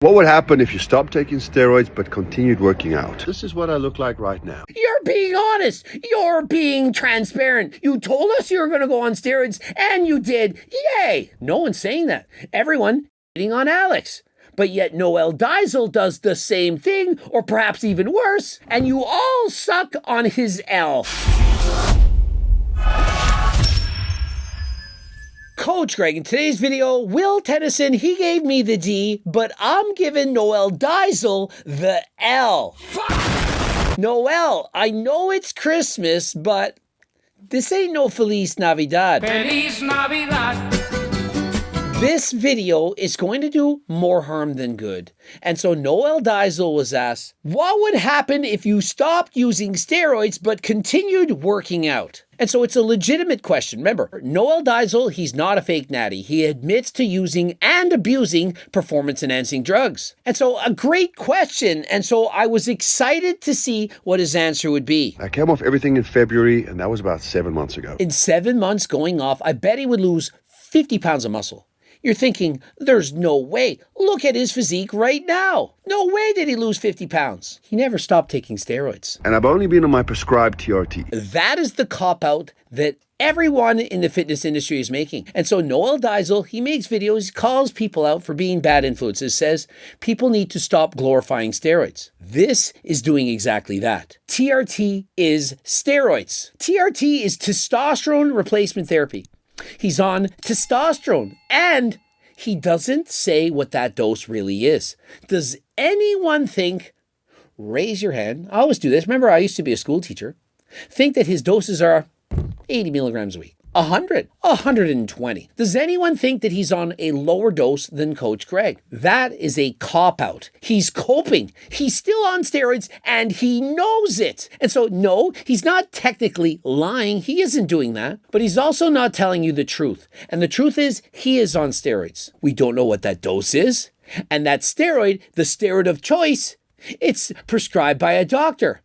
What would happen if you stopped taking steroids but continued working out? This is what I look like right now. You're being honest. You're being transparent. You told us you were going to go on steroids, and you did. Yay! No one's saying that. Everyone hating on Alex. But yet Noel Deyzel does the same thing, or perhaps even worse, and you all suck on his L. Coach Greg, in today's video, Will Tennyson, he gave me the D, but I'm giving Noel Deyzel the L. Fuck! Noel, I know it's Christmas, but this ain't no Feliz Navidad. Feliz Navidad. This video is going to do more harm than good. And so Noel Deyzel was asked, what would happen if you stopped using steroids but continued working out? And so it's a legitimate question. Remember, Noel Deyzel, he's not a fake natty. He admits to using and abusing performance-enhancing drugs. And so a great question. And so I was excited to see what his answer would be. I came off everything in February, and that was about 7 months ago. In 7 months going off, I bet he would lose 50 pounds of muscle. You're thinking, there's no way. Look at his physique right now. No way did he lose 50 pounds. He never stopped taking steroids. And I've only been on my prescribed TRT. That is the cop-out that everyone in the fitness industry is making. And so Noel Deyzel, he makes videos, calls people out for being bad influences, says people need to stop glorifying steroids. This is doing exactly that. TRT is steroids. TRT is testosterone replacement therapy. He's on testosterone, and he doesn't say what that dose really is. Does anyone think, raise your hand, I always do this, remember I used to be a school teacher, think that his doses are 80 milligrams a week, 100, 120. Does anyone think that he's on a lower dose than Coach Greg? That is a cop-out. He's coping. He's still on steroids, and he knows it. And so, no, he's not technically lying. He isn't doing that. But he's also not telling you the truth. And the truth is, he is on steroids. We don't know what that dose is. And that steroid, the steroid of choice, it's prescribed by a doctor.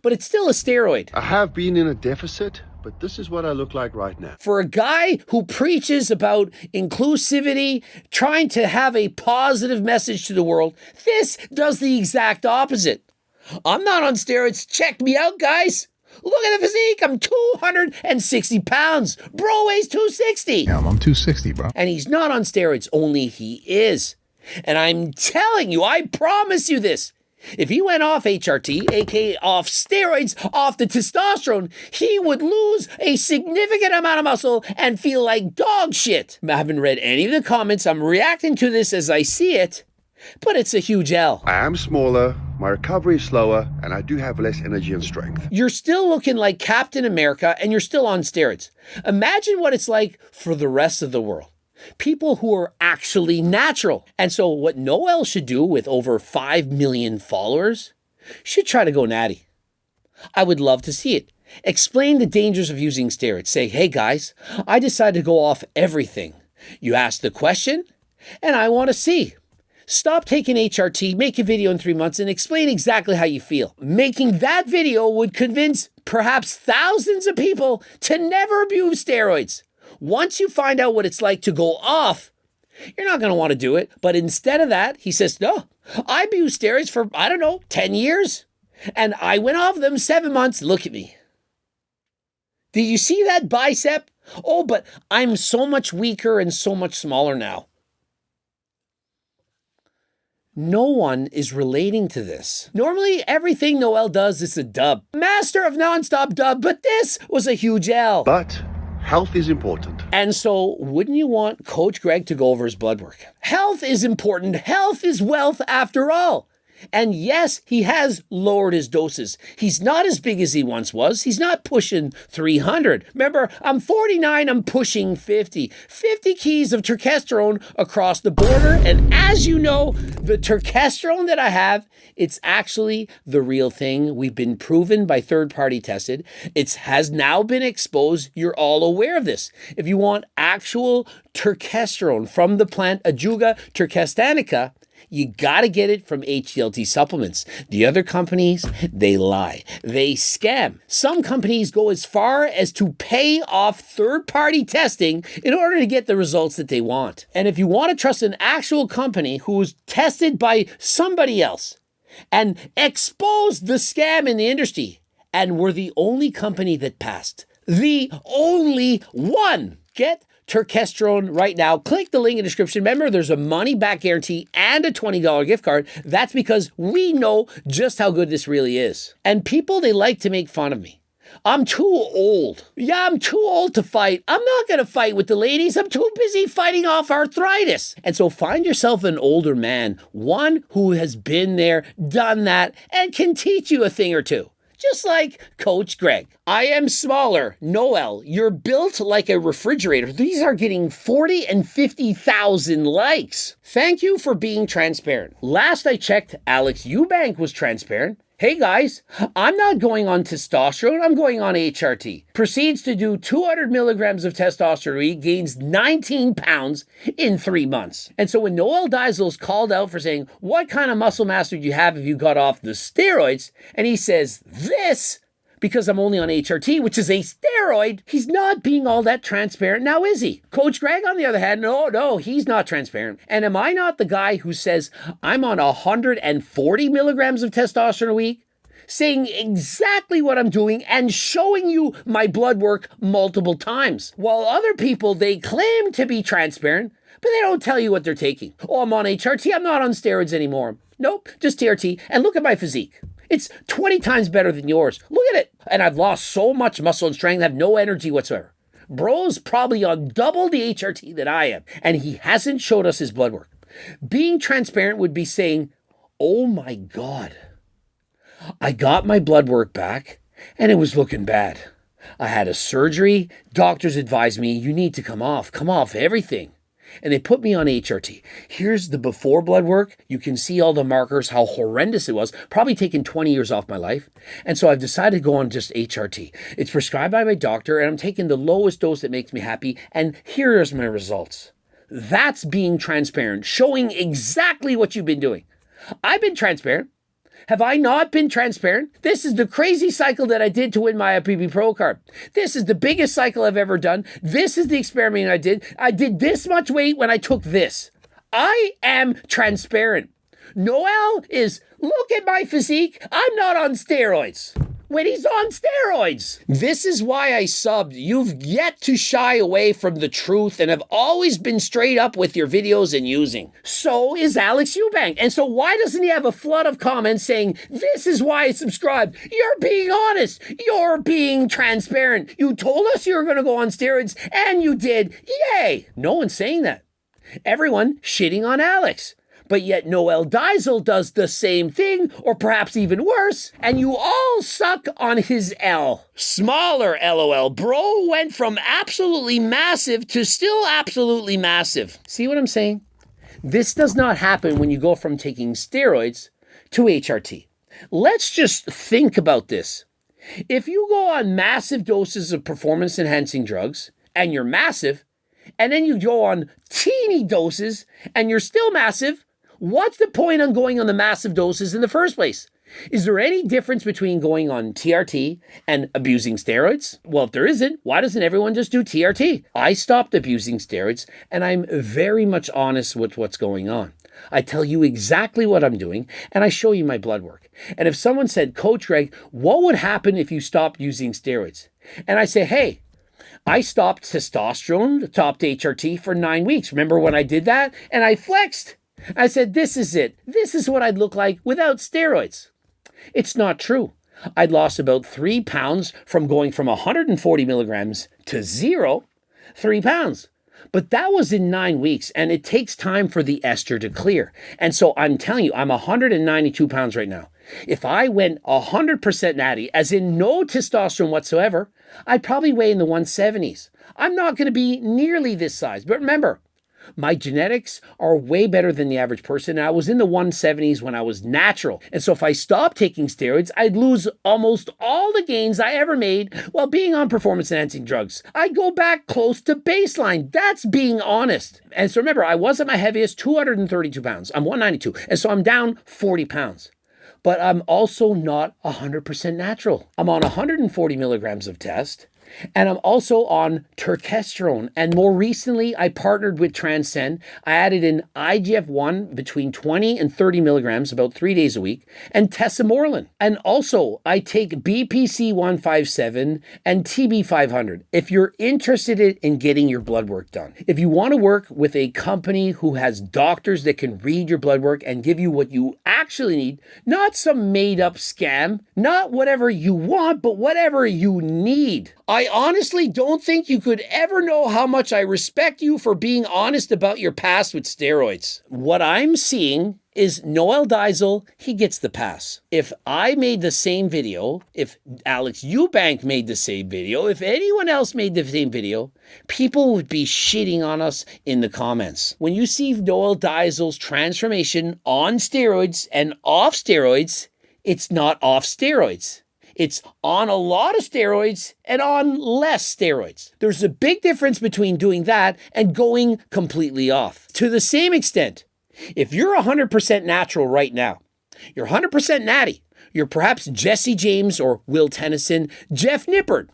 But it's still a steroid. I have been in a deficit, but this is what I look like right now. For a guy who preaches about inclusivity, trying to have a positive message to the world, this does the exact opposite. I'm not on steroids. Check me out, guys. Look at the physique. I'm 260 pounds. Bro weighs 260. Damn, I'm 260, bro. And he's not on steroids, only he is. And I'm telling you, I promise you this. If he went off HRT, aka off steroids, off the testosterone, he would lose a significant amount of muscle and feel like dog shit. I haven't read any of the comments. I'm reacting to this as I see it, but it's a huge L. I am smaller, my recovery is slower, and I do have less energy and strength. You're still looking like Captain America, and you're still on steroids. Imagine what it's like for the rest of the world. People who are actually natural. And so what Noel should do with over 5 million followers should try to go natty. I would love to see it. Explain the dangers of using steroids. Say, hey guys, I decided to go off everything. You asked the question, and I want to see. Stop taking HRT, make a video in 3 months, and explain exactly how you feel. Making that video would convince perhaps thousands of people to never abuse steroids. Once you find out what it's like to go off, you're not going to want to do it. But instead of that, he says, no, I abused steroids for, 10 years. And I went off them 7 months. Look at me. Did you see that bicep? Oh, but I'm so much weaker and so much smaller now. No one is relating to this. Normally, everything Noel does is a dub. Master of nonstop dub, but this was a huge L. But health is important. And so, wouldn't you want Coach Greg to go over his blood work? Health is important. Health is wealth after all. And yes, he has lowered his doses. He's not as big as he once was. He's not pushing 300. Remember, I'm 49, I'm pushing 50. 50 keys of testosterone across the border. And as you know, the testosterone that I have, it's actually the real thing. We've been proven by third-party tested. It has now been exposed. You're all aware of this. If you want actual testosterone from the plant Ajuga tercastanica, You gotta get it from HDLT supplements. The other companies, they lie. They scam. Some companies go as far as to pay off third-party testing in order to get the results that they want. And if you want to trust an actual company who's tested by somebody else and exposed the scam in the industry, and we're the only company that passed. The only one. Get Turkesterone right now. Click the link in the description. Remember, there's a money-back guarantee and a $20 gift card. That's because we know just how good this really is. And people, they like to make fun of me. I'm too old. Yeah, I'm too old to fight. I'm not going to fight with the ladies. I'm too busy fighting off arthritis. And so find yourself an older man, one who has been there, done that, and can teach you a thing or two. Just like Coach Greg. I am smaller. Noel, you're built like a refrigerator. These are getting 40 and 50,000 likes. Thank you for being transparent. Last I checked, Alex Eubank was transparent. Hey guys, I'm not going on testosterone, I'm going on HRT. Proceeds to do 200 milligrams of testosterone a week, gains 19 pounds in 3 months. And so when Noel Deyzel's called out for saying, what kind of muscle mass would you have if you got off the steroids? And he says, this, because I'm only on HRT, which is a steroid, he's not being all that transparent now, is he? Coach Greg, on the other hand, no, he's not transparent. And am I not the guy who says I'm on 140 milligrams of testosterone a week, saying exactly what I'm doing and showing you my blood work multiple times? While other people, they claim to be transparent, but they don't tell you what they're taking. Oh, I'm on HRT, I'm not on steroids anymore. Nope, just TRT, and look at my physique. It's 20 times better than yours. Look at it. And I've lost so much muscle and strength, I have no energy whatsoever. Bro's probably on double the HRT that I am, and he hasn't showed us his blood work. Being transparent would be saying, oh my God, I got my blood work back, and it was looking bad. I had a surgery. Doctors advised me, you need to come off everything. And they put me on HRT. Here's the before blood work. You can see all the markers, how horrendous it was. Probably taken 20 years off my life. And so I've decided to go on just HRT. It's prescribed by my doctor, and I'm taking the lowest dose that makes me happy. And here's my results. That's being transparent, showing exactly what you've been doing. I've been transparent. Have I not been transparent? This is the crazy cycle that I did to win my IPB Pro card. This is the biggest cycle I've ever done. This is the experiment I did. I did this much weight when I took this. I am transparent. Noel is, look at my physique. I'm not on steroids. When he's on steroids. This is why I subbed. You've yet to shy away from the truth and have always been straight up with your videos and using. So is Alex Eubank. And so why doesn't he have a flood of comments saying, this is why I subscribed? You're being honest. You're being transparent. You told us you were going to go on steroids and you did. Yay. No one's saying that. Everyone shitting on Alex. But yet Noel Deyzel does the same thing, or perhaps even worse, and you all suck on his L. Smaller LOL. Bro went from absolutely massive to still absolutely massive. See what I'm saying? This does not happen when you go from taking steroids to HRT. Let's just think about this. If you go on massive doses of performance-enhancing drugs, and you're massive, and then you go on teeny doses, and you're still massive, what's the point on going on the massive doses in the first place? Is there any difference between going on TRT and abusing steroids? Well, if there isn't, why doesn't everyone just do TRT? I stopped abusing steroids, and I'm very much honest with what's going on. I tell you exactly what I'm doing, and I show you my blood work. And if someone said, Coach Greg, what would happen if you stopped using steroids? And I say, hey, I stopped testosterone, stopped HRT for 9 weeks. Remember when I did that? And I flexed. I said, this is it. This is what I'd look like without steroids. It's not true. I'd lost about 3 pounds from going from 140 milligrams to 0, 3 pounds. But that was in 9 weeks, and it takes time for the ester to clear. And so I'm telling you, I'm 192 pounds right now. If I went 100% natty, as in no testosterone whatsoever, I'd probably weigh in the 170s. I'm not going to be nearly this size. But remember, My genetics are way better than the average person, and I was in the 170s when I was natural. And so if I stopped taking steroids, I'd lose almost all the gains I ever made while being on performance-enhancing drugs. I'd go back close to baseline. That's being honest. And so remember, I was at my heaviest 232 pounds. I'm 192, and so I'm down 40 pounds. But I'm also not 100% natural. I'm on 140 milligrams of test, and I'm also on turkesterone. And more recently, I partnered with Transcend. I added in IGF-1 between 20 and 30 milligrams about 3 days a week, and tesamorelin. And also, I take BPC 157 and TB 500 if you're interested in getting your blood work done. If you want to work with a company who has doctors that can read your blood work and give you what you actually need, not some made-up scam, not whatever you want, but whatever you need. I honestly don't think you could ever know how much I respect you for being honest about your past with steroids. What I'm seeing is Noel Deyzel, he gets the pass. If I made the same video, if Alex Eubank made the same video, if anyone else made the same video, people would be shitting on us in the comments. When you see Noel Deyzel's transformation on steroids and off steroids, it's not off steroids. It's on a lot of steroids and on less steroids. There's a big difference between doing that and going completely off. To the same extent, if you're 100% natural right now, you're 100% natty, you're perhaps Jesse James or Will Tennyson, Jeff Nippard,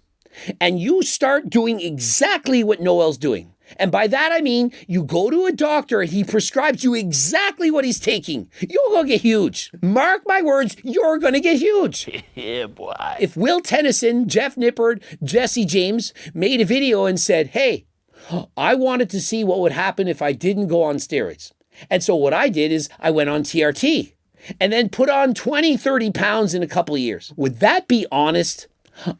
and you start doing exactly what Noel's doing. And by that I mean you go to a doctor and he prescribes you exactly what he's taking. You'll go get huge. Mark my words, you're going to get huge. Yeah, boy. If Will Tennyson, Jeff Nippard, Jesse James made a video and said, hey, I wanted to see what would happen if I didn't go on steroids. And so what I did is I went on TRT and then put on 20, 30 pounds in a couple of years. Would that be honest?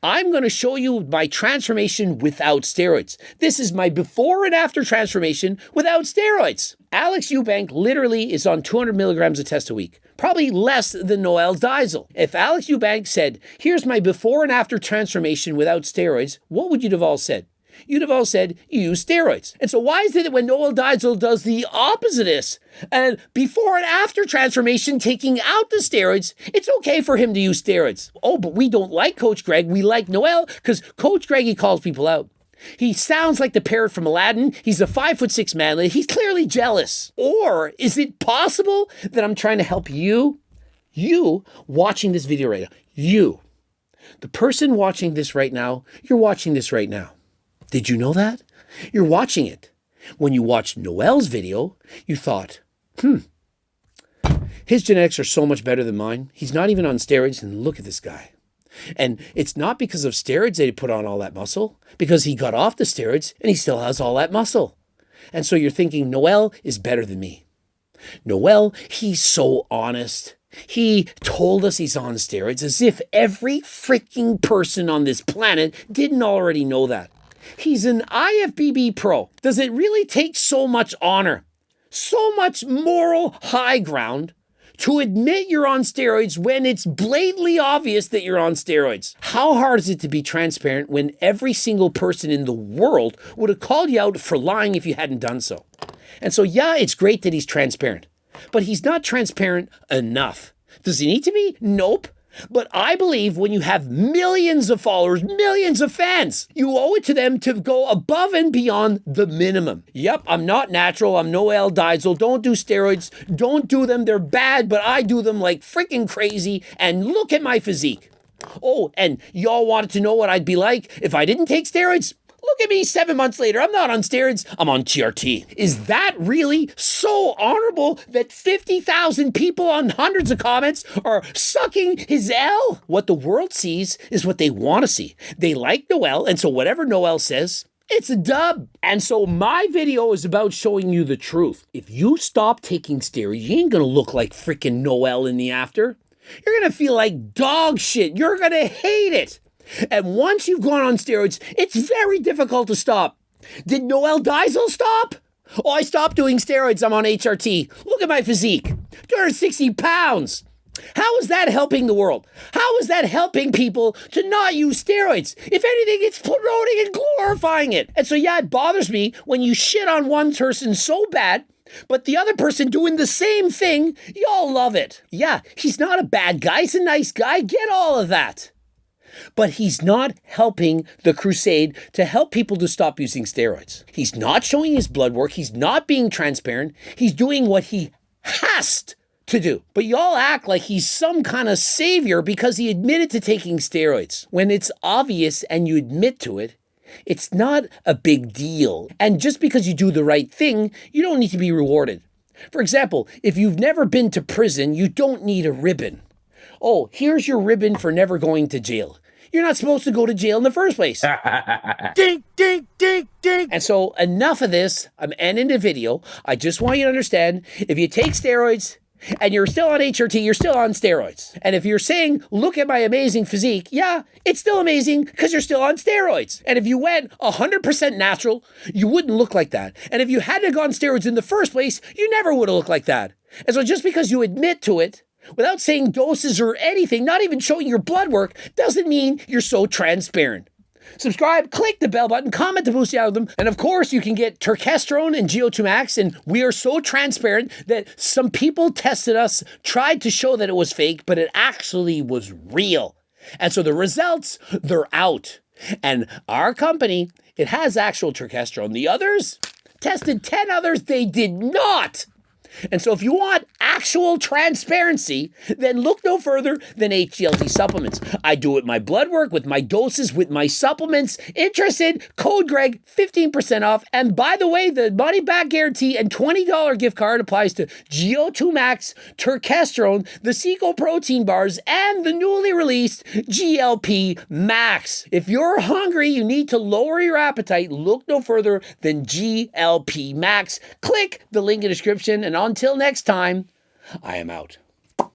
I'm going to show you my transformation without steroids. This is my before and after transformation without steroids. Alex Eubank literally is on 200 milligrams of test a week, probably less than Noel Deyzel. If Alex Eubank said, here's my before and after transformation without steroids, what would you have all said? You'd have all said you use steroids. And so why is it that when Noel Deyzel does the opposite of this, and before and after transformation taking out the steroids, it's okay for him to use steroids? Oh, but we don't like Coach Greg. We like Noel because Coach Greg, he calls people out. He sounds like the parrot from Aladdin. He's a 5'6" man. He's clearly jealous. Or is it possible that I'm trying to help you watching this video right now, the person watching this right now, you're watching this right now. Did you know that? You're watching it. When you watched Noel's video, you thought, his genetics are so much better than mine. He's not even on steroids, and look at this guy. And it's not because of steroids that he put on all that muscle, because he got off the steroids and he still has all that muscle. And so you're thinking, Noel is better than me. Noel, he's so honest. He told us he's on steroids as if every freaking person on this planet didn't already know that. He's an IFBB pro. Does it really take so much honor, so much moral high ground to admit you're on steroids when it's blatantly obvious that you're on steroids? How hard is it to be transparent when every single person in the world would have called you out for lying if you hadn't done so? And so, yeah, it's great that he's transparent, but he's not transparent enough. Does he need to be? Nope. But I believe when you have millions of followers, millions of fans, you owe it to them to go above and beyond the minimum. Yep, I'm not natural. I'm Noel Deyzel. Don't do steroids. Don't do them. They're bad, but I do them like freaking crazy. And look at my physique. Oh, and y'all wanted to know what I'd be like if I didn't take steroids? Look at me 7 months later. I'm not on steroids. I'm on TRT. Is that really so honorable that 50,000 people on hundreds of comments are sucking his L? What the world sees is what they want to see. They like Noel, and so whatever Noel says, it's a dub. And so my video is about showing you the truth. If you stop taking steroids, you ain't gonna look like freaking Noel in the after. You're gonna feel like dog shit. You're gonna hate it. And once you've gone on steroids, it's very difficult to stop. Did Noel Deyzel stop? Oh, I stopped doing steroids. I'm on HRT. Look at my physique. 260 pounds. How is that helping the world? How is that helping people to not use steroids? If anything, it's promoting and glorifying it. And so, yeah, it bothers me when you shit on one person so bad, but the other person doing the same thing, y'all love it. Yeah, he's not a bad guy. He's a nice guy. Get all of that. But he's not helping the crusade to help people to stop using steroids. He's not showing his blood work. He's not being transparent. He's doing what he has to do. But y'all act like he's some kind of savior because he admitted to taking steroids. When it's obvious and you admit to it, it's not a big deal. And just because you do the right thing, you don't need to be rewarded. For example, if you've never been to prison, you don't need a ribbon. Oh, here's your ribbon for never going to jail. You're not supposed to go to jail in the first place. Ding, ding, ding, ding. And so enough of this. I'm ending the video. I just want you to understand, if you take steroids and you're still on HRT, you're still on steroids. And if you're saying, look at my amazing physique, yeah, it's still amazing because you're still on steroids. And if you went 100% natural, you wouldn't look like that. And if you hadn't have gone steroids in the first place, you never would have looked like that. And so just because you admit to it, without saying doses or anything, not even showing your blood work, doesn't mean you're so transparent. Subscribe, click the bell button, comment to boost the algorithm, and of course you can get Turkesterone and GO2 Max, and we are so transparent that some people tested us, tried to show that it was fake, but it actually was real. And so the results, they're out. And our company, it has actual Turkesterone. The others, tested 10 others, they did not. And so if you want actual transparency, then look no further than HGLT supplements. I do it my blood work, with my doses, with my supplements. Interested? Code Greg, 15% off. And by the way, the money back guarantee and $20 gift card applies to GO2 Max, Turkesterone, the Seco protein bars, and the newly released GLP Max. If you're hungry, you need to lower your appetite, look no further than GLP Max. Click the link in the description, and until next time, I am out.